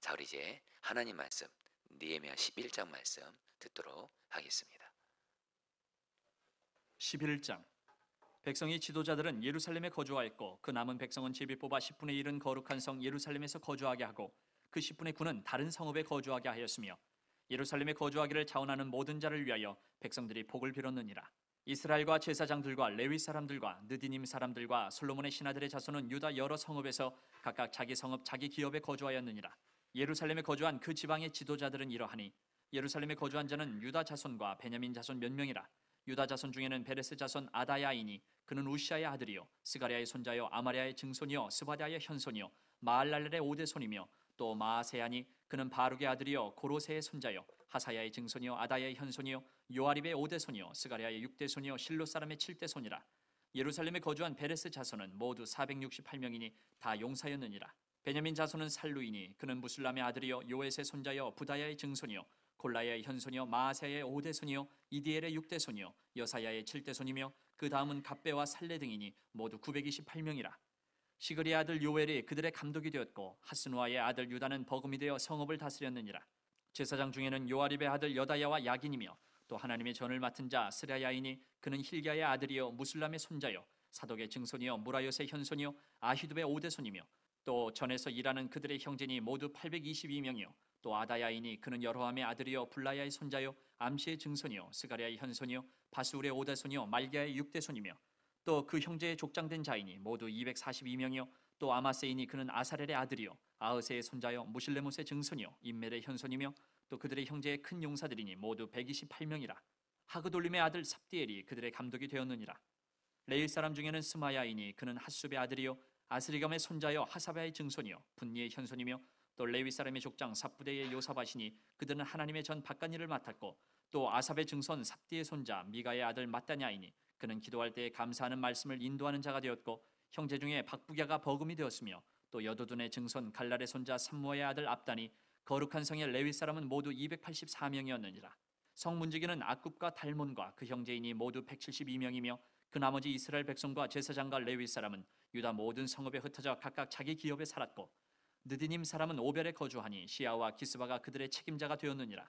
자, 우리 이제 하나님 말씀 느헤미야 11장 말씀 듣도록 하겠습니다. 11장. 백성의 지도자들은 예루살렘에 거주하였고 그 남은 백성은 제비 뽑아 10분의 1은 거룩한 성 예루살렘에서 거주하게 하고 그 10분의 9는 다른 성읍에 거주하게 하였으며 예루살렘에 거주하기를 자원하는 모든 자를 위하여 백성들이 복을 빌었느니라. 이스라엘과 제사장들과 레위 사람들과 느디님 사람들과 솔로몬의 신하들의 자손은 유다 여러 성읍에서 각각 자기 성읍 자기 기업에 거주하였느니라. 예루살렘에 거주한 그 지방의 지도자들은 이러하니 예루살렘에 거주한 자는 유다 자손과 베냐민 자손 몇 명이라. 유다 자손 중에는 베레스 자손 아다야이니 그는 우시아의 아들이요 스가랴의 손자요 아마랴의 증손이요 스바랴의 현손이요 마알랄렐의 오대손이며 또 마아세야니 그는 바룩의 아들이요 고로세의 손자요 하사야의 증손이요 아다야의 현손이요 요아립의 오대손이요 스가랴의 육대손이요 실로 사람의 칠대손이라. 예루살렘에 거주한 베레스 자손은 모두 468명이니 다 용사였느니라. 베냐민 자손은 살루이니 그는 무술람의 아들이요 요엣의 손자요 부다야의 증손이요 골라야의 현손이요 마아세야의 오대손이요 이디엘의 육대손이요 여사야의 칠대손이며 그 다음은 갑배와 살레 등이니 모두 928명이라. 시그리의 아들 요엘이 그들의 감독이 되었고 하스누아의 아들 유다는 버금이 되어 성읍을 다스렸느니라. 제사장 중에는 요아립의 아들 여다야와 야긴이며 또 하나님의 전을 맡은 자 스랴야이니 그는 힐기야의 아들이요 무술람의 손자요 사독의 증손이요 무라요의 현손이요 아히두의 오대손이며 또 전에서 일하는 그들의 형제니 모두 822명이요 또 아다야이니 그는 여로함의 아들이요 블라야의 손자요 암시의 증손이요 스가랴의 현손이요 바스울의 오대손이요 말기야의 육대손이며 또 그 형제의 족장된 자이니 모두 242명이요 또 아마세이니 그는 아사렐의 아들이요 아흐세의 손자요 무실레못의 증손이요 임멜의 현손이며 또 그들의 형제의 큰 용사들이니 모두 128명이라. 하그돌림의 아들 삽디엘이 그들의 감독이 되었느니라. 레일 사람 중에는 스마야이니 그는 핫숲의 아들이요 아스리감의 손자요 하사바의 증손이요 분니의 현손이며 또 레위 사람의 족장 삽부대의 요사바시니 그들은 하나님의 전 바깥일을 맡았고 또 아삽의 증손 삽디의 손자 미가의 아들 마따냐이니 그는 기도할 때에 감사하는 말씀을 인도하는 자가 되었고 형제 중에 박부갸가 버금이 되었으며 또 여도둔의 증손 갈랄의 손자 삼무아의 아들 압단이 거룩한 성의 레위 사람은 모두 284명이었느니라. 성 문지기는 악굽과 달몬과 그 형제이니 모두 172명이며 그 나머지 이스라엘 백성과 제사장과 레위 사람은 유다 모든 성읍에 흩어져 각각 자기 기업에 살았고 느디님 사람은 오벨에 거주하니 시아와 기스바가 그들의 책임자가 되었느니라.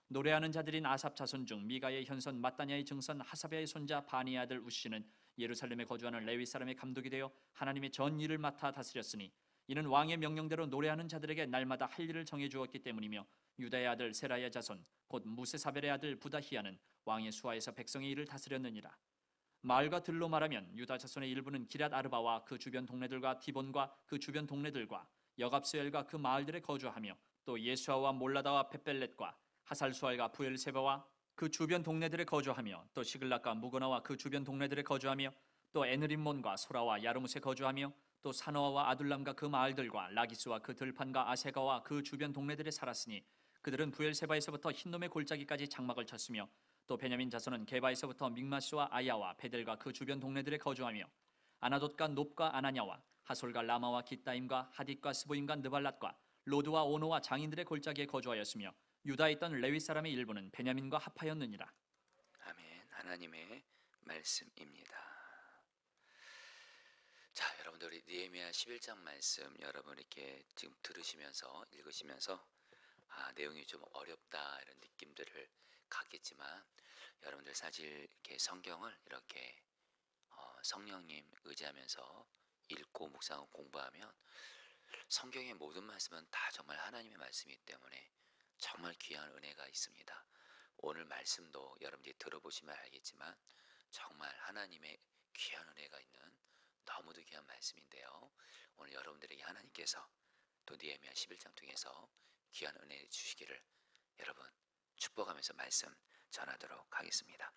노래하는 자들인 아삽 자손 중 미가의 현손 마따냐의 증손 하사베의 손자 바니의 아들 우시는 예루살렘에 거주하는 레위 사람의 감독이 되어 하나님의 전 일을 맡아 다스렸으니 이는 왕의 명령대로 노래하는 자들에게 날마다 할 일을 정해 주었기 때문이며 유다의 아들 세라야 자손 곧 무세사벨의 아들 부다히야는 왕의 수하에서 백성의 일을 다스렸느니라. 마을과 들로 말하면 유다 자손의 일부는 기럇 아르바와 그 주변 동네들과 디본과 그 주변 동네들과 여갑스엘과 그 마을들에 거주하며 또 예수아와 몰라다와 벳벨렛과 하살수알과 부엘세바와 그 주변 동네들에 거주하며 또 시글락과 무거나와 그 주변 동네들에 거주하며 또 에느림몬과 소라와 야르무스에 거주하며 또 사노아와 아둘람과 그 마을들과 라기스와 그 들판과 아세가와 그 주변 동네들에 살았으니 그들은 부엘세바에서부터 흰놈의 골짜기까지 장막을 쳤으며 또 베냐민 자손은 게바에서부터 믹마스와 아야와 베델과 그 주변 동네들에 거주하며 아나돗과 놉과 아나냐와 하솔과 라마와 기타임과 하딧과 스보임과 느발랏과 로드와 오노와 장인들의 골짜기에 거주하였으며 유다에 있던 레위 사람의 일부는 베냐민과 합하였느니라. 아멘. 하나님의 말씀입니다. 자, 여러분들 우리 느헤미야 11장 말씀 여러분 이렇게 지금 들으시면서 읽으시면서 내용이 좀 어렵다 이런 느낌들을 갖겠지만 여러분들 사실 이렇게 성경을 이렇게 성령님 의지하면서 읽고 묵상하고 공부하면 성경의 모든 말씀은 다 정말 하나님의 말씀이기 때문에 정말 귀한 은혜가 있습니다. 오늘 말씀도 여러분들이 들어보시면 알겠지만 정말 하나님의 귀한 은혜가 있는 너무도 귀한 말씀인데요. 오늘 여러분들에게 하나님께서 또 느헤미야 11장 통해서 귀한 은혜 주시기를 여러분 축복하면서 말씀 전하도록 하겠습니다.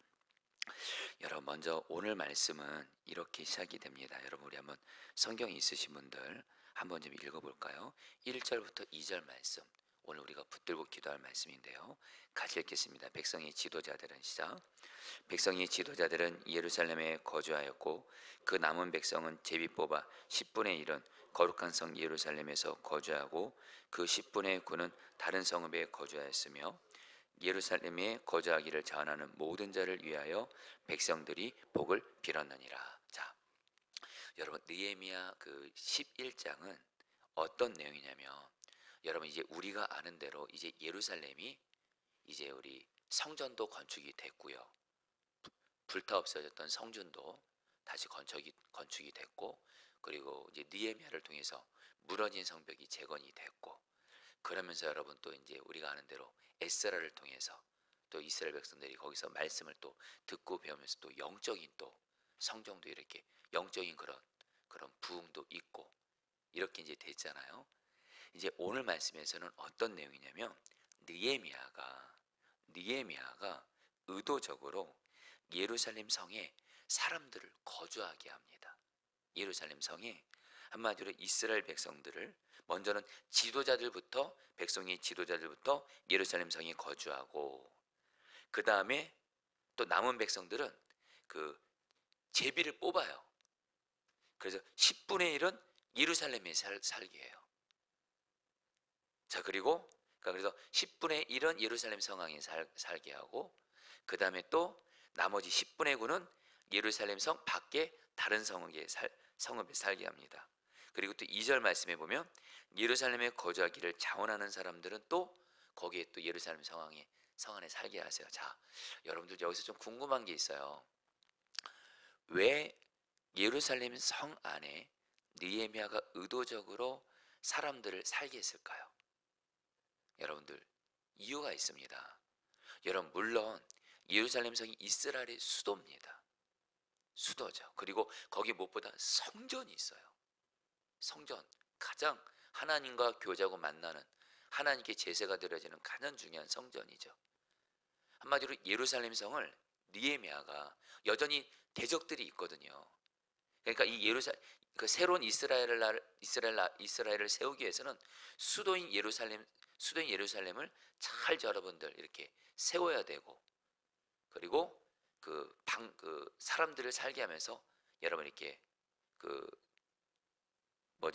여러분 먼저 오늘 말씀은 이렇게 시작이 됩니다. 여러분 우리 한번 성경이 있으신 분들 한번 좀 읽어볼까요? 1절부터 2절 말씀 오늘 우리가 붙들고 기도할 말씀인데요. 같이 읽겠습니다. 백성의 지도자들은 시작. 백성의 지도자들은 예루살렘에 거주하였고 그 남은 백성은 제비 뽑아 10분의 1은 거룩한 성 예루살렘에서 거주하고 그 10분의 9는 다른 성읍에 거주하였으며 예루살렘에 거주하기를 자원하는 모든 자를 위하여 백성들이 복을 빌었느니라. 자, 여러분 느헤미야 그 11장은 어떤 내용이냐면 여러분 이제 우리가 아는 대로 이제 예루살렘이 이제 우리 성전도 건축이 됐고요. 불타 없어졌던 성전도 다시 건축이 됐고, 그리고 이제 느헤미야를 통해서 무너진 성벽이 재건이 됐고, 그러면서 여러분 또 이제 우리가 아는 대로 에스라를 통해서 또 이스라엘 백성들이 거기서 말씀을 또 듣고 배우면서 또 영적인 또 성경도 이렇게 영적인 그런 부흥도 있고 이렇게 이제 됐잖아요. 이제 오늘 말씀에서는 어떤 내용이냐면 느헤미야가 의도적으로 예루살렘 성에 사람들을 거주하게 합니다. 예루살렘 성에 한마디로 이스라엘 백성들을 먼저는 백성의 지도자들부터 예루살렘 성에 거주하고, 그 다음에 또 남은 백성들은 그 제비를 뽑아요. 그래서 10분의 1은 예루살렘에 살게 해요. 자, 그리고 그래서 10분의 1은 예루살렘 성왕에 살게 하고, 그 다음에 또 나머지 10분의 9는 예루살렘 성 밖에 다른 성읍에 살게 합니다. 그리고 또 2절 말씀해 보면 예루살렘에 거주하기를 자원하는 사람들은 또 거기에 또 예루살렘 성 안에 살게 하세요. 자, 여러분들 여기서 좀 궁금한 게 있어요. 왜 예루살렘 성 안에 느헤미야가 의도적으로 사람들을 살게 했을까요? 여러분들 이유가 있습니다. 여러분 물론 예루살렘 성이 이스라엘의 수도입니다. 수도죠. 그리고 거기 무엇보다 성전이 있어요. 성전, 가장 하나님과 교제하고 만나는, 하나님께 제사가 드려지는 가장 중요한 성전이죠. 한마디로 예루살렘 성을 느헤미야가 여전히 대적들이 있거든요. 그러니까 그 새로운 이스라엘을 세우기 위해서는 수도인 예루살렘을 잘 여러분들 이렇게 세워야 되고, 그리고 그 사람들을 살게 하면서 여러분 이렇게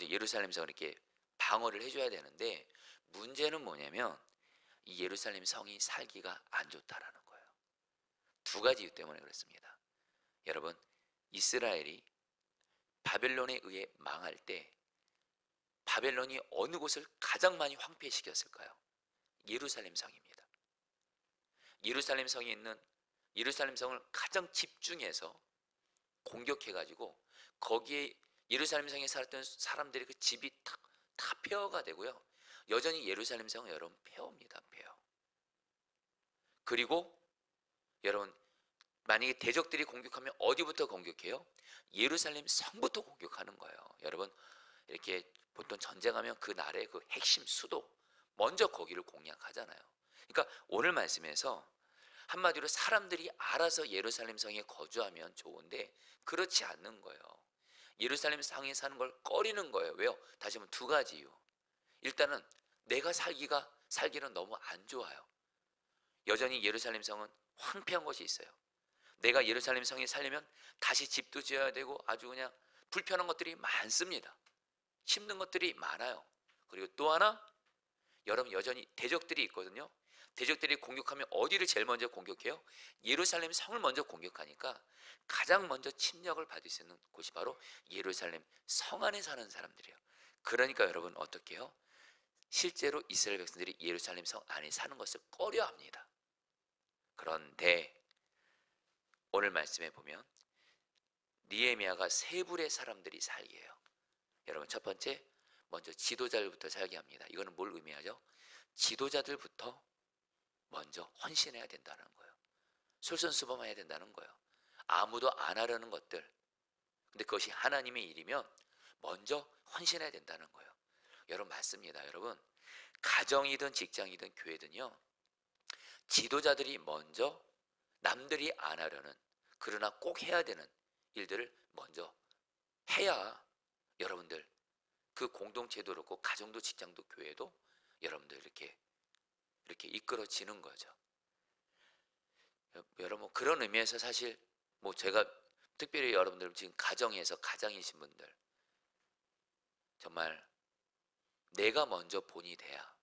예루살렘 성을 이렇게 방어를 해줘야 되는데, 문제는 뭐냐면 이 예루살렘 성이 살기가 안 좋다라는 거예요. 두 가지 이유 때문에 그렇습니다. 여러분 이스라엘이 바벨론에 의해 망할 때 바벨론이 어느 곳을 가장 많이 황폐시켰을까요? 예루살렘 성입니다. 예루살렘 성을 가장 집중해서 공격해가지고 거기에 예루살렘 성에 살았던 사람들의 그 집이 다 폐허가 되고요. 여전히 예루살렘 성은 여러분 폐허입니다. 폐허. 그리고 여러분 만약에 대적들이 공격하면 어디부터 공격해요? 예루살렘 성부터 공격하는 거예요. 여러분 이렇게 보통 전쟁하면 그 나라의 그 핵심 수도 먼저 거기를 공략하잖아요. 그러니까 오늘 말씀에서 한마디로 사람들이 알아서 예루살렘 성에 거주하면 좋은데 그렇지 않는 거예요. 예루살렘 성에 사는 걸 꺼리는 거예요. 왜요? 다시 한번 두 가지 이유. 일단은 내가 살기는 너무 안 좋아요. 여전히 예루살렘 성은 황폐한 것이 있어요. 내가 예루살렘 성에 살려면 다시 집도 지어야 되고 아주 그냥 불편한 것들이 많습니다. 힘든 것들이 많아요. 그리고 또 하나, 여러분 여전히 대적들이 있거든요. 대적들이 공격하면 어디를 제일 먼저 공격해요? 예루살렘 성을 먼저 공격하니까 가장 먼저 침략을 받을 수 있는 곳이 바로 예루살렘 성 안에 사는 사람들이에요. 그러니까 여러분 어떻게 해요? 실제로 이스라엘 백성들이 예루살렘 성 안에 사는 것을 꺼려합니다. 그런데 오늘 말씀에 보면 느헤미야가 세 부류의 사람들이 살게 해요. 여러분 첫 번째, 먼저 지도자들부터 살게 합니다. 이거는 뭘 의미하죠? 지도자들부터 먼저 헌신해야 된다는 거예요. 솔선수범해야 된다는 거예요. 아무도 안 하려는 것들, 근데 그것이 하나님의 일이면 먼저 헌신해야 된다는 거예요. 여러분 맞습니다. 여러분 가정이든 직장이든 교회든요, 지도자들이 먼저 남들이 안 하려는, 그러나 꼭 해야 되는 일들을 먼저 해야 여러분들 그 공동체도 그렇고 가정도 직장도 교회도 여러분들 이렇게 이끌어지는 거죠. 여러분 그런 의미에서 사실 제가 특별히 여러분들 지금 가장이신 분들 정말 내가 먼저 본이 돼야,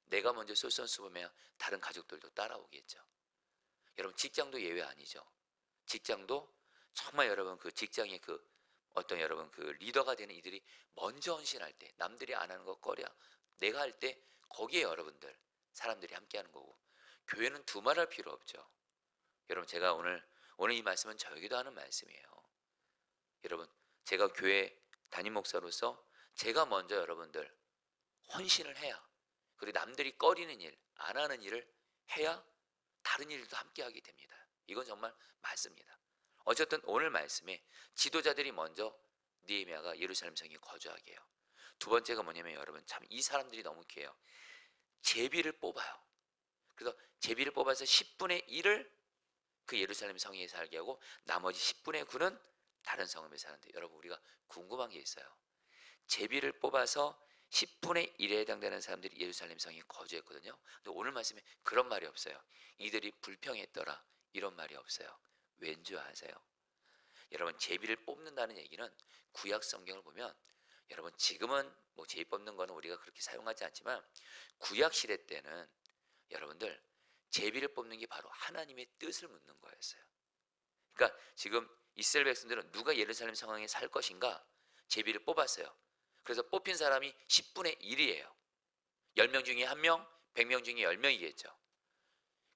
내가 먼저 솔선수범해야 다른 가족들도 따라오겠죠. 여러분 직장도 예외 아니죠. 직장도 정말 여러분 그 직장의 어떤 여러분 그 리더가 되는 이들이 먼저 헌신할 때, 남들이 안 하는 거 꺼려 내가 할 때 거기에 여러분들 사람들이 함께하는 거고, 교회는 두말할 필요 없죠. 여러분, 제가 오늘 이 말씀은 저에게도 하는 말씀이에요. 여러분, 제가 교회 담임 목사로서 제가 먼저 여러분들 헌신을 해야, 그리고 남들이 꺼리는 일, 안 하는 일을 해야 다른 일도 함께 하게 됩니다. 이건 정말 맞습니다. 어쨌든 오늘 말씀에 지도자들이 먼저 느헤미야가 예루살렘 성에 거주하게 해요. 두 번째가 뭐냐면 여러분, 참 이 사람들이 너무 귀해요. 제비를 뽑아요. 그래서 제비를 뽑아서 10분의 1을 그 예루살렘 성에 살게 하고 나머지 10분의 9는 다른 성읍에 사는데, 여러분 우리가 궁금한 게 있어요. 제비를 뽑아서 10분의 1에 해당되는 사람들이 예루살렘 성에 거주했거든요. 근데 오늘 말씀에 그런 말이 없어요. 이들이 불평했더라, 이런 말이 없어요. 왠 줄 아세요? 여러분, 제비를 뽑는다는 얘기는 구약 성경을 보면, 여러분 지금은 뭐 제비 뽑는 거는 우리가 그렇게 사용하지 않지만 구약 시대 때는 여러분들 제비를 뽑는 게 바로 하나님의 뜻을 묻는 거였어요. 그러니까 지금 이스라엘 백성들은 누가 예루살렘 성에 살 것인가 제비를 뽑았어요. 그래서 뽑힌 사람이 10분의 1이에요. 10명 중에 1명, 100명 중에 10명이겠죠.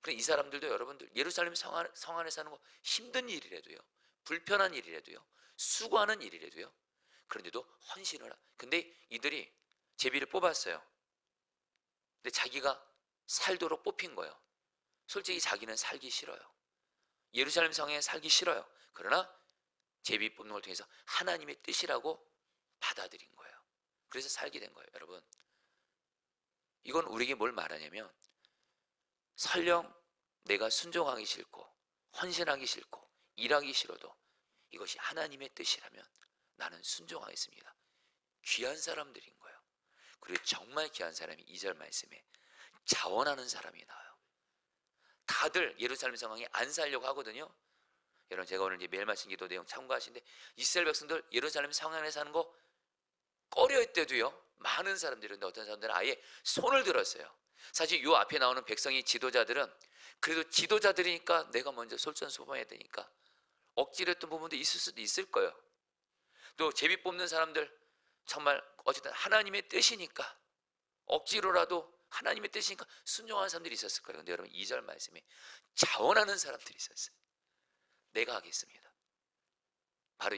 그럼 이 사람들도 여러분들 예루살렘 성 안에 사는 거 힘든 일이라도요, 불편한 일이라도요, 수고하는 일이라도요, 그런데도 헌신을 근데 이들이 제비를 뽑았어요. 근데 자기가 살도록 뽑힌 거예요. 솔직히 자기는 살기 싫어요. 예루살렘 성에 살기 싫어요. 그러나 제비 뽑는 걸 통해서 하나님의 뜻이라고 받아들인 거예요. 그래서 살게 된 거예요. 여러분, 이건 우리에게 뭘 말하냐면, 설령 내가 순종하기 싫고 헌신하기 싫고 일하기 싫어도 이것이 하나님의 뜻이라면 나는 순종하겠습니다. 귀한 사람들인 거예요. 그리고 정말 귀한 사람이 2절 말씀에 자원하는 사람이 나와요. 다들 예루살렘 성에 안 살려고 하거든요. 여러분, 제가 오늘 이제 매일 말씀 기도 내용 참고하시는데 이스라엘 백성들 예루살렘 성 안에 사는 거 꺼려했대도요, 많은 사람들인데 어떤 사람들은 아예 손을 들었어요. 사실 요 앞에 나오는 백성의 지도자들은 그래도 지도자들이니까 내가 먼저 솔선수범해야 되니까 억지로 했던 부분도 있을 수도 있을 거예요. 또 제비 뽑는 사람들 정말 어쨌든 하나님의 뜻이니까 억지로라도 하나님의 뜻이니까 순종하는 사람들이 있었을 거예요. 근데 여러분 2절 말씀에 자원하는 사람들이 있었어요. 내가 하겠습니다. 바로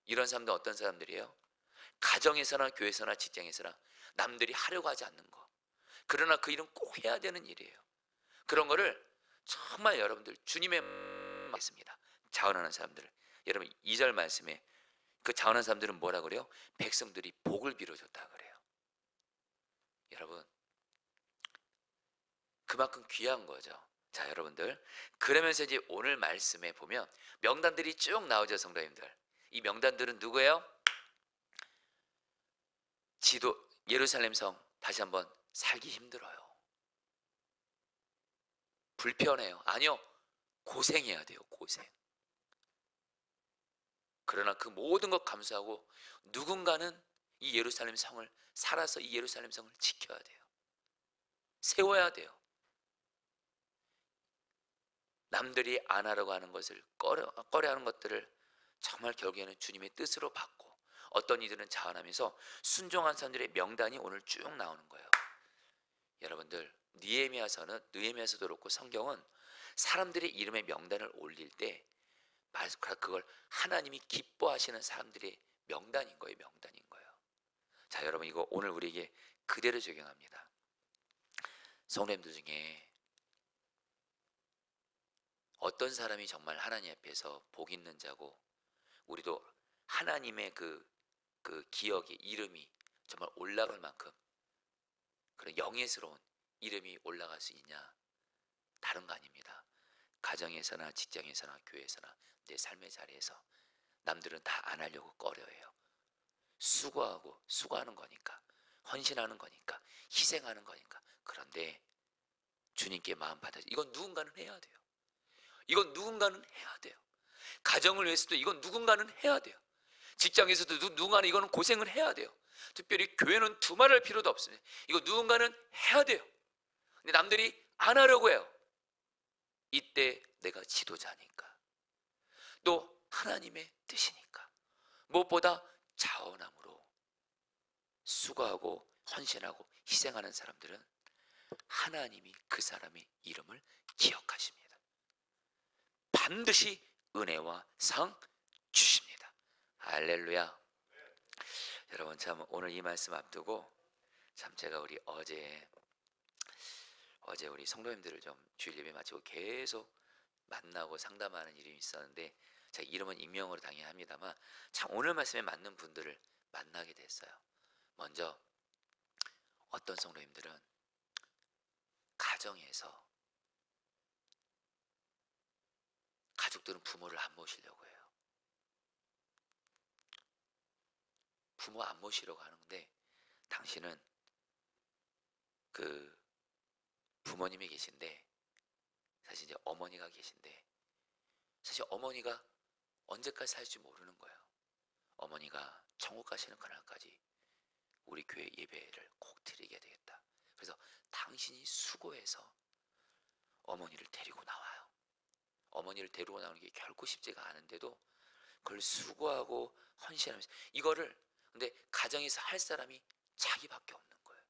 이런 사람들 어떤 사람들이에요? 가정에서나 교회에서나 직장에서나 남들이 하려고 하지 않는 거, 그러나 그 일은 꼭 해야 되는 일이에요. 그런 거를 정말 여러분들 주님의 말씀입니다. 자원하는 사람들, 여러분 2절 말씀에 그 자원하는 사람들은 뭐라 그래요? 백성들이 복을 빌어줬다 그래요. 여러분, 그만큼 귀한 거죠. 자, 여러분들, 그러면서 이제 오늘 말씀에 보면 명단들이 쭉 나오죠. 성도님들, 이 명단들은 누구예요? 예루살렘 성 다시 한번 살기 힘들어요. 불편해요. 아니요, 고생해야 돼요. 고생. 그러나 그 모든 것 감수하고 누군가는 이 예루살렘 성을 살아서 이 예루살렘 성을 지켜야 돼요. 세워야 돼요. 남들이 안 하려고 하는 것을 꺼려하는 것들을 정말 결국에는 주님의 뜻으로 받고, 어떤 이들은 자원하면서 순종한 사람들의 명단이 오늘 쭉 나오는 거예요. 여러분들, 느헤미야서도 그렇고 성경은 사람들의 이름의 명단을 올릴 때 그걸 하나님이 기뻐하시는 사람들의 명단인 거예요. 명단인 거예요. 자, 여러분, 이거 오늘 우리에게 그대로 적용합니다. 성도님들 중에 어떤 사람이 정말 하나님 앞에서 복 있는 자고, 우리도 하나님의 그 기억의 이름이 정말 올라갈 만큼 그런 영예스러운 이름이 올라갈 수 있냐? 다른 거 아닙니다. 가정에서나 직장에서나 교회에서나 내 삶의 자리에서 남들은 다 안 하려고 꺼려해요. 수고하는 거니까, 헌신하는 거니까, 희생하는 거니까. 그런데 주님께 마음 받아서 이건 누군가는 해야 돼요. 이건 누군가는 해야 돼요. 가정을 위해서도 이건 누군가는 해야 돼요. 직장에서도 누군가는 이거는 고생을 해야 돼요. 특별히 교회는 두말할 필요도 없습니다. 이거 누군가는 해야 돼요. 근데 남들이 안 하려고 해요. 이때 내가 지도자니까, 또 하나님의 뜻이니까, 무엇보다 자원함으로 수고하고 헌신하고 희생하는 사람들은 하나님이 그 사람의 이름을 기억하십니다. 반드시 은혜와 상 주십니다. 할렐루야. 여러분, 참 오늘 이 말씀 앞두고 참 제가 어제 우리 성도님들을 좀 주일 예배 마치고 계속 만나고 상담하는 일이 있었는데, 제가 이름은 익명으로 당연히 합니다만 참 오늘 말씀에 맞는 분들을 만나게 됐어요. 먼저 어떤 성도님들은 가정에서 가족들은 부모를 안 모시려고 해요. 부모 안 모시려고 하는데, 당신은 그 부모님이 계신데, 사실 이제 어머니가 계신데, 사실 어머니가 언제까지 살지 모르는 거예요. 어머니가 천국 가시는 그날까지 우리 교회 예배를 꼭 드리게 되겠다. 그래서 당신이 수고해서 어머니를 데리고 나와요. 어머니를 데리고 나오는 게 결코 쉽지가 않은데도 그걸 수고하고 헌신하면서 이거를, 근데 가정에서 할 사람이 자기밖에 없는 거예요.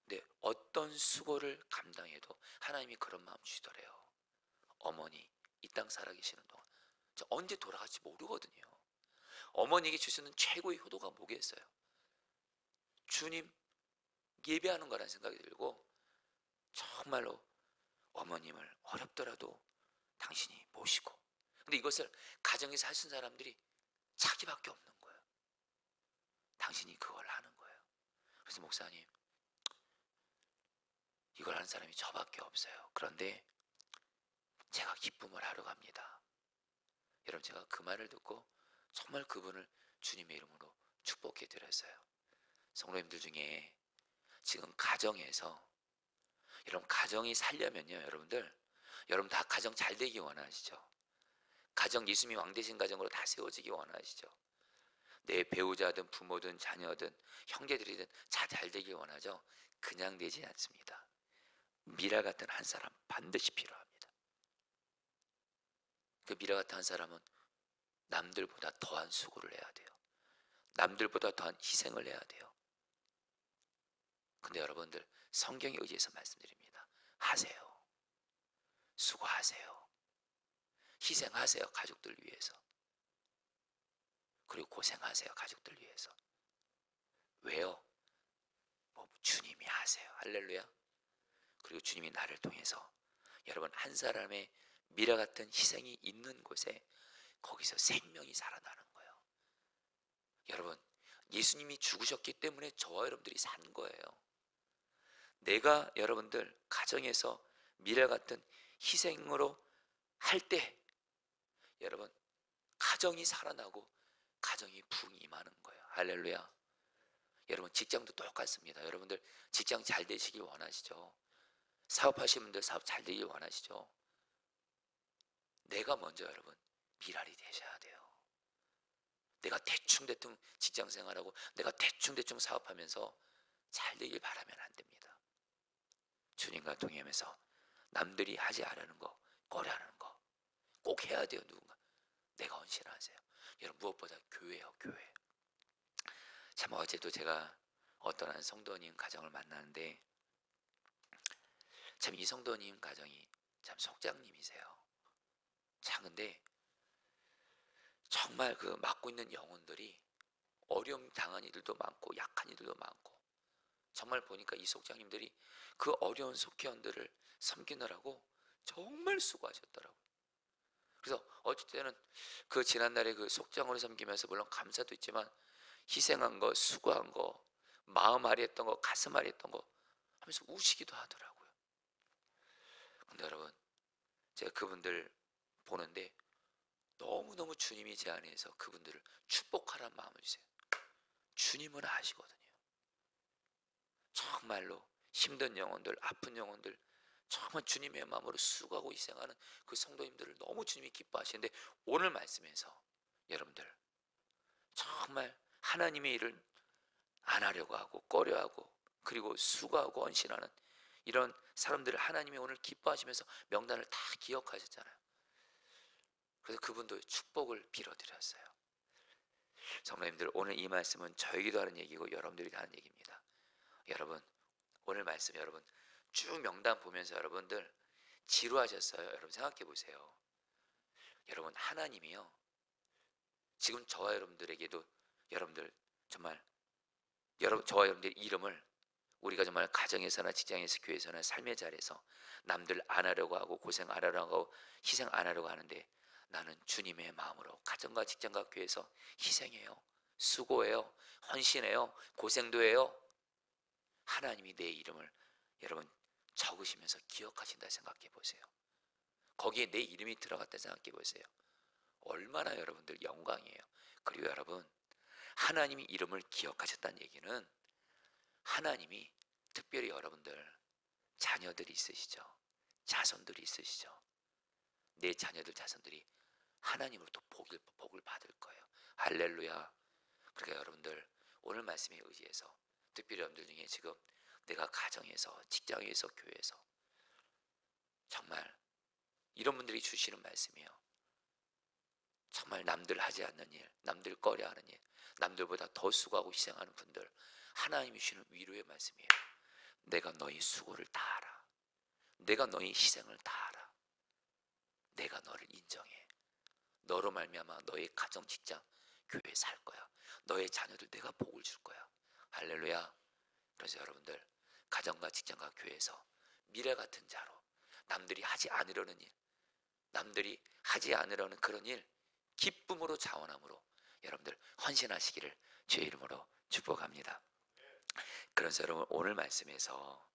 근데 어떤 수고를 감당해도 하나님이 그런 마음 주시더래요. 어머니 이 땅 살아계시는 동안 저 언제 돌아갈지 모르거든요. 어머니에게 주시는 최고의 효도가 뭐겠어요? 주님 예배하는 거라는 생각이 들고, 정말로 어머님을 어렵더라도 당신이 모시고, 근데 이것을 가정에서 할 수 있는 사람들이 자기밖에 없는 거예요. 당신이 그걸 하는 거예요. 그래서 목사님, 이걸 하는 사람이 저밖에 없어요. 그런데 제가 기쁨을 하러 갑니다. 여러분, 제가 그 말을 듣고 정말 그분을 주님의 이름으로 축복해 드렸어요. 성도님들 중에 지금 가정에서, 여러분 가정이 살려면요, 여러분 다 가정 잘 되기 원하시죠? 가정 예수님이 왕되신 가정으로 다 세워지기 원하시죠? 내 배우자든 부모든 자녀든 형제들이든 다 잘 되길 원하죠? 그냥 되지 않습니다. 미라 같은 한 사람 반드시 필요합니다. 그 미라 같은 한 사람은 남들보다 더한 수고를 해야 돼요. 남들보다 더한 희생을 해야 돼요. 근데 여러분들, 성경에 의지해서 말씀드립니다. 하세요. 수고하세요. 희생하세요. 가족들 위해서. 그리고 고생하세요. 가족들 위해서. 왜요? 주님이 하세요. 할렐루야. 그리고 주님이 나를 통해서, 여러분, 한 사람의 미라 같은 희생이 있는 곳에 거기서 생명이 살아나는 거예요. 여러분, 예수님이 죽으셨기 때문에 저와 여러분들이 산 거예요. 내가 여러분들 가정에서 미라 같은 희생으로 할 때, 여러분, 가정이 살아나고 가정이 부흥이 임하는 거예요. 할렐루야. 여러분, 직장도 똑같습니다. 여러분들 직장 잘 되시길 원하시죠? 사업하시는 분들 사업 잘 되길 원하시죠? 내가 먼저 여러분 미랄이 되셔야 돼요. 내가 대충 직장 생활하고 내가 대충 사업하면서 잘 되길 바라면 안 됩니다. 주님과 동행하면서 남들이 하지 않는 거, 꺼려하는 거 꼭 해야 돼요. 누군가 내가 헌신하세요. 여러분, 무엇보다 교회요, 교회. 참 어제도 제가 어떤 한 성도님 가정을 만나는데, 참 이 성도님 가정이 참 속장님이세요. 자, 근데 정말 그 맡고 있는 영혼들이 어려움 당한 이들도 많고 약한 이들도 많고, 정말 보니까 이 속장님들이 그 어려운 속회원들을 섬기느라고 정말 수고하셨더라고요. 그래서 어쩔 때는 그 지난날에 그 속장으로 섬기면서 물론 감사도 있지만 희생한 거, 수고한 거, 마음 아리했던 거, 가슴 아리했던 거 하면서 우시기도 하더라고요. 근데 여러분, 제가 그분들 보는데 너무너무 주님이 제 안에서 그분들을 축복하라는 마음을 주세요. 주님은 아시거든요. 정말로 힘든 영혼들, 아픈 영혼들, 정말 주님의 마음으로 수고하고 희생하는 그 성도님들을 너무 주님이 기뻐하시는데, 오늘 말씀에서 여러분들 정말 하나님의 일을 안 하려고 하고 꺼려하고 그리고 수고하고 헌신하는 이런 사람들을 하나님이 오늘 기뻐하시면서 명단을 다 기억하셨잖아요. 그래서 그분도 축복을 빌어드렸어요. 성도님들, 오늘 이 말씀은 저에게도 하는 얘기고 여러분들에게 하는 얘기입니다. 여러분, 오늘 말씀 여러분 쭉 명단 보면서 여러분들 지루하셨어요? 여러분 생각해 보세요. 여러분, 하나님이요, 지금 저와 여러분들에게도 여러분들 정말 저와 여러분들의 이름을 우리가 정말 가정에서나 직장에서 교회에서나 삶의 자리에서 남들 안 하려고 하고 고생 안 하려고 하고 희생 안 하려고 하는데, 나는 주님의 마음으로 가정과 직장과 교회에서 희생해요, 수고해요, 헌신해요, 고생도 해요. 하나님이 내 이름을 여러분 적으시면서 기억하신다 생각해 보세요. 거기에 내 이름이 들어갔다 생각해 보세요. 얼마나 여러분들 영광이에요. 그리고 여러분, 하나님이 이름을 기억하셨다는 얘기는 하나님이 특별히 여러분들 자녀들이 있으시죠? 자손들이 있으시죠? 내 자녀들 자손들이 하나님으로부터 복을 받을 거예요. 할렐루야. 그러니까 여러분들 오늘 말씀에 의지해서 특별히 여러분들 중에 지금 내가 가정에서 직장에서 교회에서 정말 이런 분들이 주시는 말씀이에요. 정말 남들 하지 않는 일, 남들 꺼려하는 일, 남들보다 더 수고하고 희생하는 분들, 하나님이 주시는 위로의 말씀이에요. 내가 너희 수고를 다 알아. 내가 너희 희생을 다 알아. 내가 너를 인정해. 너로 말미암아 너의 가정, 직장, 교회 살 거야. 너의 자녀들 내가 복을 줄 거야. 할렐루야. 그래서 여러분들 가정과 직장과 교회에서 미래 같은 자로 남들이 하지 않으려는 일, 남들이 하지 않으려는 그런 일 기쁨으로 자원함으로 여러분들 헌신하시기를 주의 이름으로 축복합니다. 그래서 여러분 오늘 말씀에서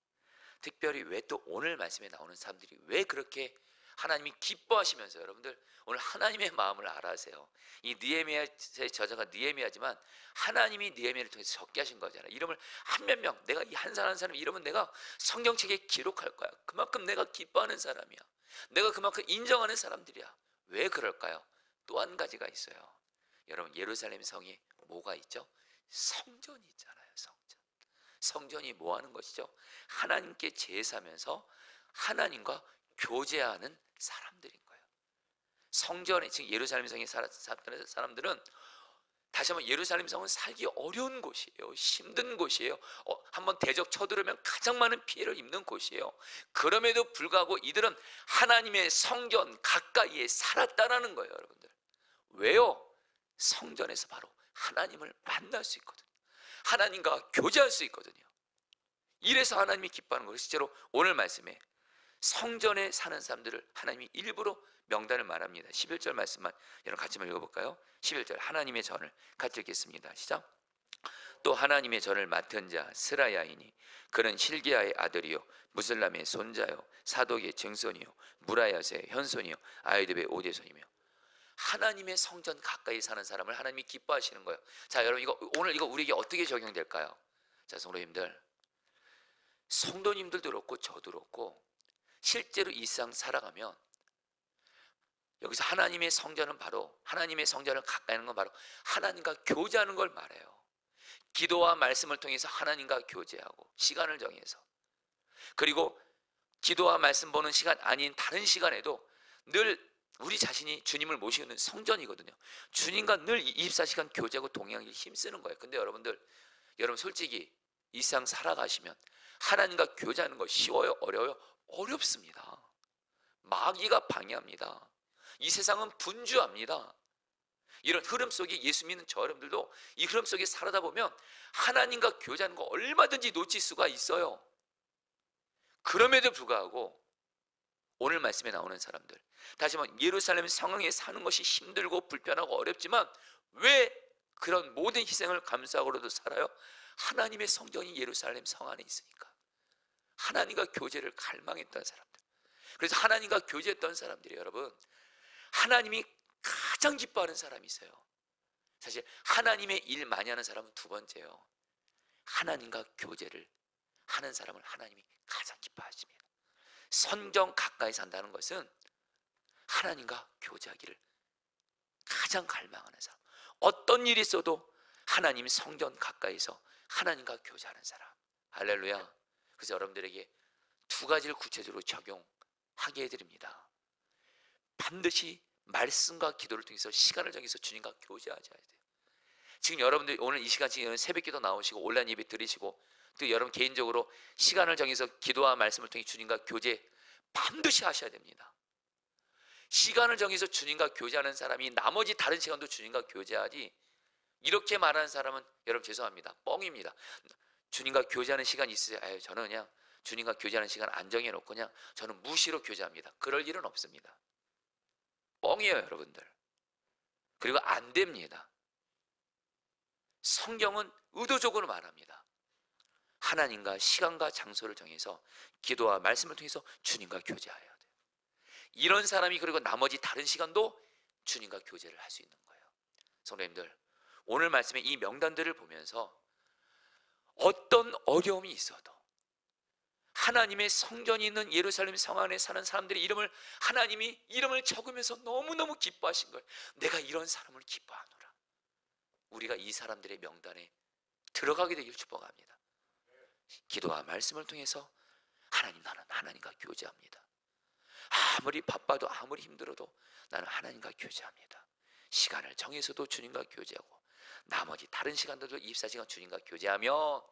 특별히 왜 또 오늘 말씀에 나오는 사람들이 왜 그렇게 하나님이 기뻐하시면서 여러분들 오늘 하나님의 마음을 알아세요. 이 느헤미야의 저자가 느헤미야지만 하나님이 느헤미야를 통해서 적게 하신 거잖아요. 이름을 한 몇 명, 내가 이 한 사람 이름은 내가 성경책에 기록할 거야. 그만큼 내가 기뻐하는 사람이야. 내가 그만큼 인정하는 사람들이야. 왜 그럴까요? 또 한 가지가 있어요. 여러분, 예루살렘 성이 뭐가 있죠? 성전이 있잖아요. 성전이 뭐 하는 것이죠? 하나님께 제사하면서 하나님과 교제하는 사람들인 거예요. 성전에 지금 예루살렘 성에 살았던 사람들은 다시 한번 예루살렘 성은 살기 어려운 곳이에요. 힘든 곳이에요. 한번 대적 쳐들으면 가장 많은 피해를 입는 곳이에요. 그럼에도 불구하고 이들은 하나님의 성전 가까이에 살았다라는 거예요. 여러분들 왜요? 성전에서 바로 하나님을 만날 수 있거든요. 하나님과 교제할 수 있거든요. 이래서 하나님이 기뻐하는 거예요. 실제로 오늘 말씀에 성전에 사는 사람들을 하나님이 일부러 명단을 말합니다. 11절 말씀만 여러분 같이 한번 읽어볼까요? 11절 하나님의 전을 같이 읽겠습니다. 시작. 또 하나님의 전을 맡은 자 스라야이니 그는 hil기야의 아들이요 무슬람의 손자요 사독의 증손이요 무라야의 현손이요 아이드의 오대손이며. 하나님의 성전 가까이 사는 사람을 하나님이 기뻐하시는 거예요. 자, 여러분 오늘 이거 우리에게 어떻게 적용될까요? 자, 성도님들, 성도님들도 그렇고 저도 그렇고 실제로 이 세상 살아가면 여기서 하나님의 성전은 바로 하나님의 성전을 가까이 하는 건 바로 하나님과 교제하는 걸 말해요. 기도와 말씀을 통해서 하나님과 교제하고 시간을 정해서, 그리고 기도와 말씀 보는 시간 아닌 다른 시간에도 늘 우리 자신이 주님을 모시는 성전이거든요. 주님과 늘 24시간 교제하고 동행하기 힘쓰는 거예요. 근데 여러분 솔직히 이 세상 살아가시면 하나님과 교제하는 거 쉬워요? 어려워요? 어렵습니다. 마귀가 방해합니다. 이 세상은 분주합니다. 이런 흐름 속에 예수 믿는 저 여러분들도 이 흐름 속에 살아다 보면 하나님과 교제하는 거 얼마든지 놓칠 수가 있어요. 그럼에도 불구하고 오늘 말씀에 나오는 사람들, 다시 한번 예루살렘 성황에 사는 것이 힘들고 불편하고 어렵지만 왜 그런 모든 희생을 감수하고라도 살아요? 하나님의 성전이 예루살렘 성 안에 있으니까. 하나님과 교제를 갈망했던 사람들, 그래서 하나님과 교제했던 사람들이 여러분 하나님이 가장 기뻐하는 사람이 있어요. 사실 하나님의 일 많이 하는 사람은 두 번째예요. 하나님과 교제를 하는 사람을 하나님이 가장 기뻐하십니다. 성전 가까이 산다는 것은 하나님과 교제하기를 가장 갈망하는 사람, 어떤 일이 있어도 하나님 성전 가까이서 하나님과 교제하는 사람. 할렐루야. 그래서 여러분들에게 두 가지를 구체적으로 적용하게 해드립니다. 반드시 말씀과 기도를 통해서 시간을 정해서 주님과 교제하셔야 돼요. 지금 여러분들 오늘 이 시간 지금 새벽기도 나오시고 온라인 예배 들으시고 또 여러분 개인적으로 시간을 정해서 기도와 말씀을 통해 주님과 교제 반드시 하셔야 됩니다. 시간을 정해서 주님과 교제하는 사람이 나머지 다른 시간도 주님과 교제하지, 이렇게 말하는 사람은 여러분 죄송합니다, 뻥입니다. 주님과 교제하는 시간이 있어요. 저는 그냥 주님과 교제하는 시간 안 정해놓고 그냥 저는 무시로 교제합니다. 그럴 일은 없습니다. 뻥이에요 여러분들. 그리고 안 됩니다. 성경은 의도적으로 말합니다. 하나님과 시간과 장소를 정해서 기도와 말씀을 통해서 주님과 교제해야 돼요. 이런 사람이 그리고 나머지 다른 시간도 주님과 교제를 할 수 있는 거예요. 성도님들, 오늘 말씀의 이 명단들을 보면서 어떤 어려움이 있어도 하나님의 성전이 있는 예루살렘 성 안에 사는 사람들의 이름을 하나님이 이름을 적으면서 너무너무 기뻐하신 거예요. 내가 이런 사람을 기뻐하노라. 우리가 이 사람들의 명단에 들어가게 되길 축복합니다. 기도와 말씀을 통해서 하나님, 나는 하나님과 교제합니다. 아무리 바빠도 아무리 힘들어도 나는 하나님과 교제합니다. 시간을 정해서도 주님과 교제하고 나머지 다른 시간들도 24시간 주님과 교제하며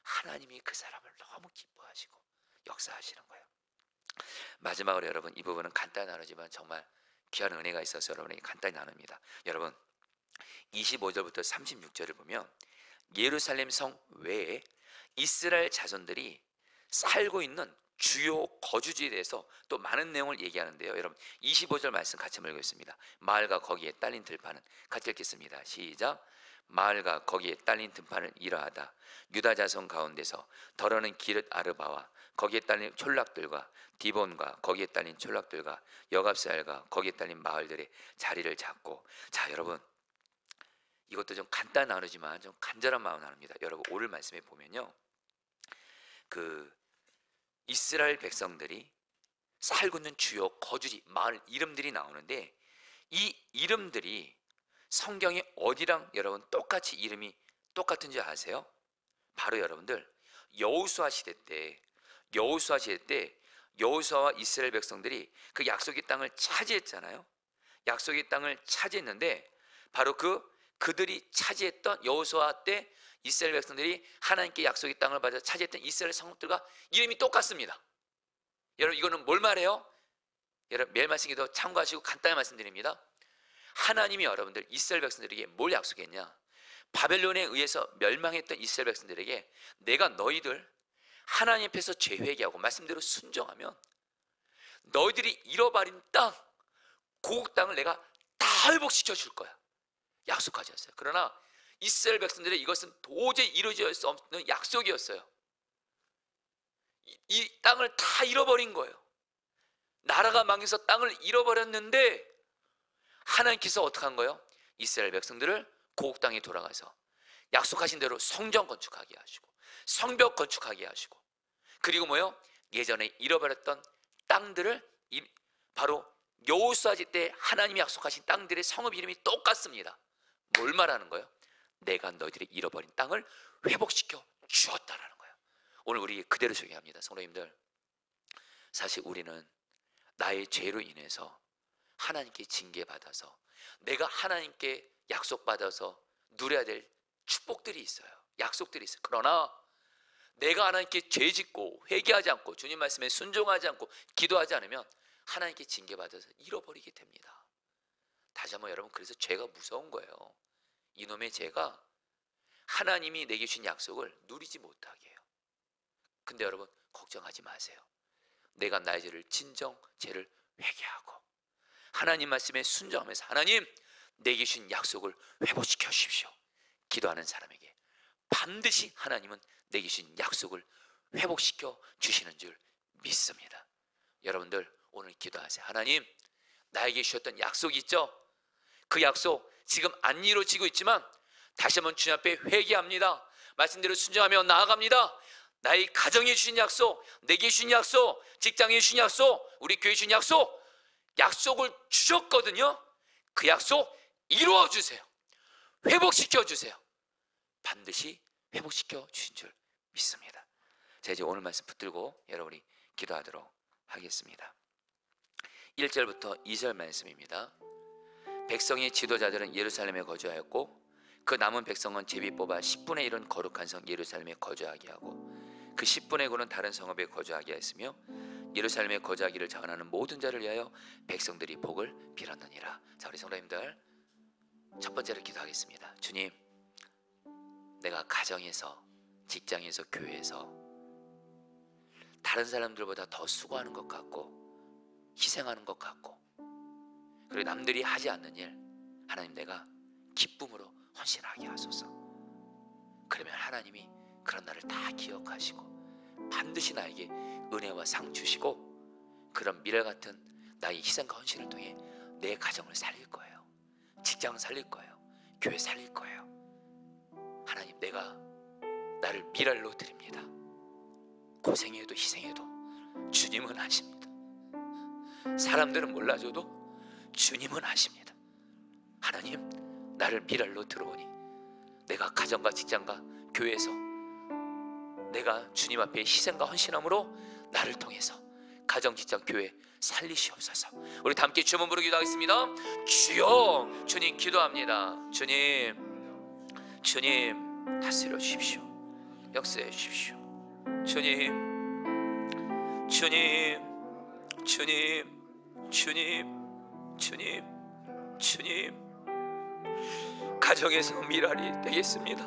하나님이 그 사람을 너무 기뻐하시고 역사하시는 거예요. 마지막으로 여러분, 이 부분은 간단히 나누지만 정말 귀한 은혜가 있어서 여러분에게 간단히 나눕니다. 여러분 25절부터 36절을 보면 예루살렘 성 외에 이스라엘 자손들이 살고 있는 주요 거주지에 대해서 또 많은 내용을 얘기하는데요. 여러분 25절 말씀 같이 읽겠습니다. 마을과 거기에 딸린 들판은, 같이 읽겠습니다. 시작. 마을과 거기에 딸린 들판은 이러하다. 유다 자손 가운데서 더러는 기릇 아르바와 거기에 딸린 촌락들과 디본과 거기에 딸린 촌락들과 여갑스알과 거기에 딸린 마을들의 자리를 잡고. 자 여러분, 이것도 좀 간단히 나누지만 좀 간절한 마음 나눕니다. 여러분 오늘 말씀에 보면요, 그 이스라엘 백성들이 살고 있는 주요 거주지 마을 이름들이 나오는데, 이 이름들이 성경에 어디랑 여러분 똑같이 이름이 똑같은 줄 아세요? 바로 여러분들 여호수아 시대 때 여호수아와 이스라엘 백성들이 그 약속의 땅을 차지했잖아요. 약속의 땅을 차지했는데 바로 그들이 차지했던 여호수아 때 이스라엘 백성들이 하나님께 약속의 땅을 받아 차지했던 이스라엘 성읍들과 이름이 똑같습니다. 여러분 이거는 뭘 말해요? 여러분 매일 말씀기도 참고하시고 간단히 말씀드립니다. 하나님이 여러분들 이스라엘 백성들에게 뭘 약속했냐? 바벨론에 의해서 멸망했던 이스라엘 백성들에게 내가 너희들 하나님 앞에서 죄회개하고 말씀대로 순종하면 너희들이 잃어버린 땅, 고국 땅을 내가 다 회복시켜 줄 거야 약속하셨어요. 그러나 이스라엘 백성들의 이것은 도저히 이루어질 수 없는 약속이었어요. 이 땅을 다 잃어버린 거예요. 나라가 망해서 땅을 잃어버렸는데 하나님께서 어떻게 한 거예요? 이스라엘 백성들을 고국 땅에 돌아가서 약속하신 대로 성전 건축하게 하시고 성벽 건축하게 하시고, 그리고 뭐요? 예전에 잃어버렸던 땅들을 바로 여호수아 때 하나님이 약속하신 땅들의 성읍 이름이 똑같습니다. 뭘 말하는 거예요? 내가 너희들의 잃어버린 땅을 회복시켜 주었다라는 거예요. 오늘 우리 그대로 소개합니다. 성도님들, 사실 우리는 나의 죄로 인해서 하나님께 징계받아서 내가 하나님께 약속받아서 누려야 될 축복들이 있어요. 약속들이 있어요. 그러나 내가 하나님께 죄짓고 회개하지 않고 주님 말씀에 순종하지 않고 기도하지 않으면 하나님께 징계받아서 잃어버리게 됩니다. 다시 한번 여러분, 그래서 죄가 무서운 거예요. 이놈의 죄가 하나님이 내게 주신 약속을 누리지 못하게 해요. 근데 여러분 걱정하지 마세요. 내가 나의 죄를 진정 죄를 회개하고 하나님 말씀에 순종하면서 하나님 내게 주신 약속을 회복시켜 주십시오. 기도하는 사람에게 반드시 하나님은 내게 주신 약속을 회복시켜 주시는 줄 믿습니다. 여러분들 오늘 기도하세요. 하나님, 나에게 주셨던 약속이 있죠? 그 약속 지금 안 이루어지고 있지만 다시 한번 주님 앞에 회개합니다. 말씀대로 순종하며 나아갑니다. 나의 가정에 주신 약속, 내게 주신 약속, 직장에 주신 약속, 우리 교회에 주신 약속을 주셨거든요. 그 약속 이루어 주세요. 회복시켜 주세요. 반드시 회복시켜 주신 줄 믿습니다. 자, 이제 오늘 말씀 붙들고 여러분이 기도하도록 하겠습니다. 1절부터 2절 말씀입니다. 백성의 지도자들은 예루살렘에 거주하였고 그 남은 백성은 제비 뽑아 10분의 1은 거룩한 성 예루살렘에 거주하게 하고 그 10분의 9는 다른 성읍에 거주하게 했으며 예루살렘에 거주하기를 자원하는 모든 자를 위하여 백성들이 복을 빌었느니라. 자, 우리 성도님들 첫 번째로 기도하겠습니다. 주님, 내가 가정에서, 직장에서, 교회에서 다른 사람들보다 더 수고하는 것 같고 희생하는 것 같고 그리고 남들이 하지 않는 일, 하나님 내가 기쁨으로 헌신하게 하소서. 그러면 하나님이 그런 나를 다 기억하시고 반드시 나에게 은혜와 상 주시고 그런 미래 같은 나의 희생과 헌신을 통해 내 가정을 살릴 거예요. 직장을 살릴 거예요. 교회 살릴 거예요. 하나님, 내가 나를 미랄로 드립니다. 고생해도 희생해도 주님은 하십니다. 사람들은 몰라줘도 주님은 하십니다. 하나님, 나를 미랄로 들어오니 내가 가정과 직장과 교회에서 내가 주님 앞에 희생과 헌신함으로 나를 통해서 가정, 직장, 교회 살리시옵소서. 우리 다 함께 주문 부르기 기도하겠습니다. 주여, 주님 기도합니다. 주님 다스려 주십시오. 역사해 주십시오. 주님 가정에서 미랄이 되겠습니다.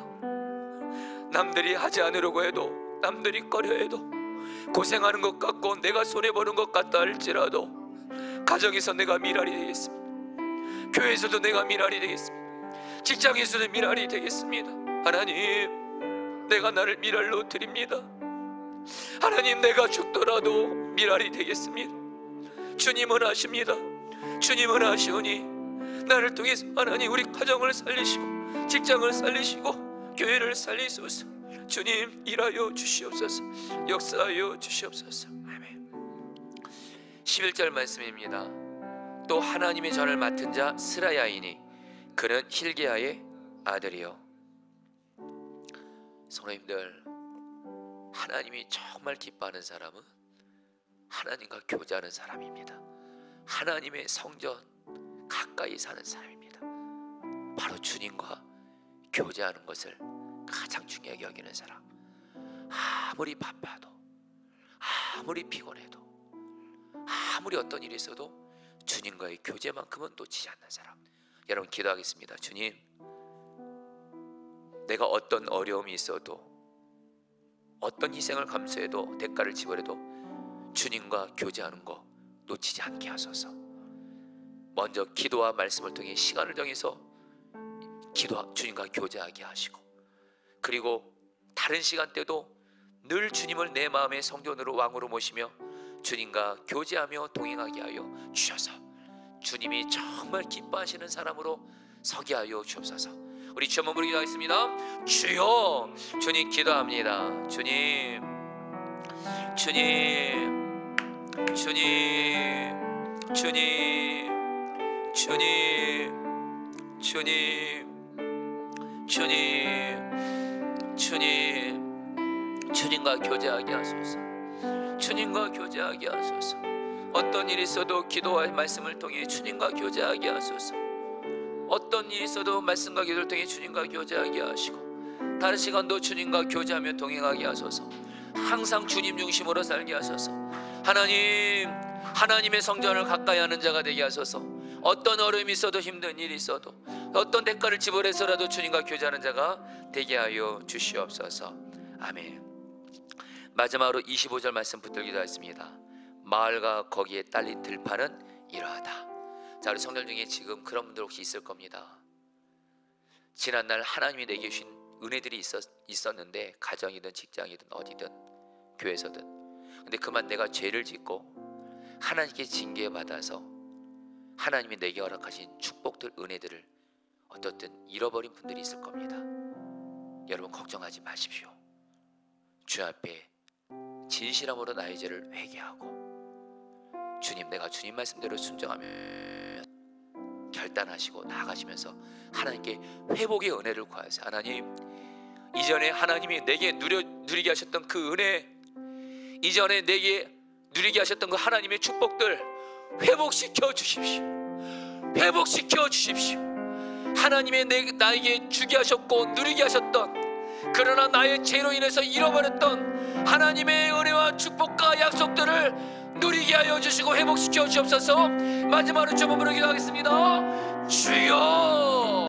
남들이 하지 않으려고 해도, 남들이 꺼려 해도, 고생하는 것 같고 내가 손해보는 것 같다 할지라도 가정에서 내가 미랄이 되겠습니다. 교회에서도 내가 미랄이 되겠습니다. 직장에서도 미랄이 되겠습니다. 하나님, 내가 나를 미랄로 드립니다. 하나님, 내가 죽더라도 미랄이 되겠습니다. 주님은 하십니다. 주님은 하시오니 나를 통해서 하나님 우리 가정을 살리시고 직장을 살리시고 교회를 살리소서. 주님 일하여 주시옵소서. 역사하여 주시옵소서. 아멘. 11절 말씀입니다. 또 하나님의 전을 맡은 자 스라야이니 그는 힐기야의 아들이요. 성도님들, 하나님이 정말 기뻐하는 사람은 하나님과 교제하는 사람입니다. 하나님의 성전 가까이 사는 사람입니다. 바로 주님과 교제하는 것을 가장 중요하게 여기는 사람. 아무리 바빠도, 아무리 피곤해도, 아무리 어떤 일이 있어도 주님과의 교제만큼은 놓치지 않는 사람. 여러분 기도하겠습니다. 주님, 내가 어떤 어려움이 있어도, 어떤 희생을 감수해도, 대가를 지불해도 주님과 교제하는 거 놓치지 않게 하소서. 먼저 기도와 말씀을 통해 시간을 정해서 주님과 교제하게 하시고, 그리고 다른 시간대도 늘 주님을 내 마음의 성전으로 왕으로 모시며 주님과 교제하며 동행하게 하여 주셔서 주님이 정말 기뻐하시는 사람으로 서게 하여 주옵소서. 우리 주 한번 부르기 하겠습니다. 주여, 주님 기도합니다. 주님, 주님, 주님, 주님, 주님, 주님, 주님, 주님, 주님과 교제하게 하소서. 주님과 교제하게 하소서. 어떤 일이 있어도 기도와 말씀을 통해 주님과 교제하게 하소서. 어떤 일이 있어도 말씀과 기도를 통해 주님과 교제하게 하시고 다른 시간도 주님과 교제하며 동행하게 하소서. 항상 주님 중심으로 살게 하소서. 하나님, 하나님의 성전을 가까이 하는 자가 되게 하소서. 어떤 어려움이 있어도, 힘든 일이 있어도, 어떤 대가를 지불해서라도 주님과 교제하는 자가 되게 하여 주시옵소서. 아멘. 마지막으로 25절 말씀 붙들기도 하겠습니다. 마을과 거기에 딸린 들판은 이러하다. 자, 우리 성들 중에 지금 그런 분들 혹시 있을 겁니다. 지난날 하나님이 내게 주신 은혜들이 있었는데, 가정이든 직장이든 어디든 교회에서든, 근데 그만 내가 죄를 짓고 하나님께 징계받아서 하나님이 내게 허락하신 축복들, 은혜들을 어떻든 잃어버린 분들이 있을 겁니다. 여러분 걱정하지 마십시오. 주 앞에 진실함으로 나의 죄를 회개하고 주님, 내가 주님 말씀대로 순종하며 결단하시고 나아가시면서 하나님께 회복의 은혜를 구하세요. 하나님, 이전에 하나님이 내게 누리게 하셨던 그 은혜, 이전에 내게 누리게 하셨던 그 하나님의 축복들 회복시켜 주십시오. 회복시켜 주십시오. 하나님의 나에게 주게 하셨고 누리게 하셨던, 그러나 나의 죄로 인해서 잃어버렸던 하나님의 은혜와 축복과 약속들을 누리게 하여 주시고 회복시켜 주옵소서. 마지막으로 좀 부르기도 하겠습니다. 주여